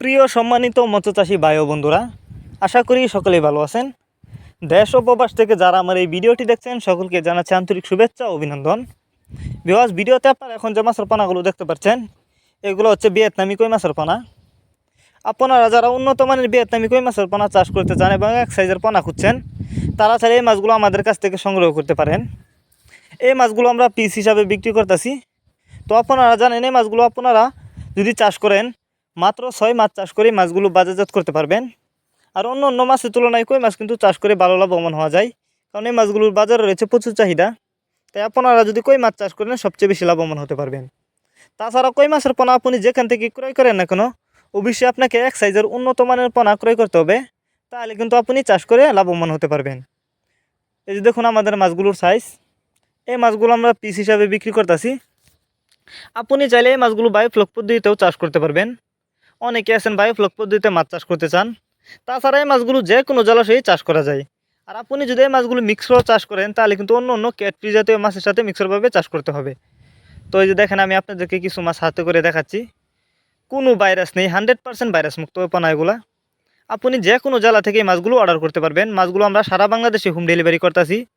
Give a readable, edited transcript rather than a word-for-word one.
প্রিয় সম্মানিত মৎস্যচাষী ভাই ও বন্ধুরা, আশা করি সকলেই ভালো আছেন। দেশ ও প্রবাস থেকে যারা আমার এই ভিডিওটি দেখছেন সকলকে জানাচ্ছি আন্তরিক শুভেচ্ছা ও অভিনন্দন। ভিউয়ার্স, ভিডিওতে আপনারা এখন যে মাছের পোনাগুলো দেখতে পাচ্ছেন এগুলো হচ্ছে ভিয়েতনামি কই মাছের পোনা। আপনারা যারা উন্নত মানের ভিয়েতনামি কই মাছের পোনা চাষ করতে চান এবং এক সাইজের পোনা খুঁজছেন তারা চাইলে এই মাছগুলো আমাদের কাছ থেকে সংগ্রহ করতে পারেন। এই মাছগুলো আমরা পিস হিসাবে বিক্রি করতেছি। তো আপনারা জানেন এই মাছগুলো আপনারা যদি চাষ করেন মাত্র 6 মাছ চাষ করে মাছগুলো বাজারজাত করতে পারবেন। আর অন্য অন্য মাছের তুলনায় কই মাছ কিন্তু চাষ করে ভালো লাভবান হওয়া যায়, কারণ এই মাছগুলোর বাজারে রয়েছে প্রচুর চাহিদা। তাই আপনারা যদি কই মাছ চাষ করেন সবচেয়ে বেশি লাভবান হতে পারবেন। তাছাড়া কই মাছের পোনা আপনি যেখান থেকে ক্রয় করেন না কেন অবশ্যই আপনাকে এক সাইজের উন্নত মানের পোনা ক্রয় করতে হবে, তাহলে কিন্তু আপনি চাষ করে লাভবান হতে পারবেন। এই যে দেখুন আমাদের মাছগুলোর সাইজ, এই মাছগুলো আমরা পিস হিসাবে বিক্রি করতেছি। আপনি চাইলে এই মাছগুলো বায়োফ্লক পদ্ধতিতেও চাষ করতে পারবেন। অনেকে আছেন বায়োফ্লক পদ্ধতিতে মাছ চাষ করতে চান। তাছাড়া এই মাছগুলো যে কোনো জলাশয়ে চাষ করা যায়। আর আপনি যদি এই মাছগুলো মিক্সরও চাষ করেন তাহলে কিন্তু অন্য অন্য ক্যাটফিশ জাতীয় মাছের সাথে মিক্সরভাবে চাষ করতে হবে। তো এই যে দেখেন আমি আপনাদেরকে কিছু মাছ হাতে করে দেখাচ্ছি। কোনো ভাইরাস নেই, 100% ভাইরাস মুক্ত পোনা এগুলা। আপনি যে কোনো জেলা থেকে এই মাছগুলো অর্ডার করতে পারবেন। মাছগুলো আমরা সারা বাংলাদেশে হোম ডেলিভারি করতেছি।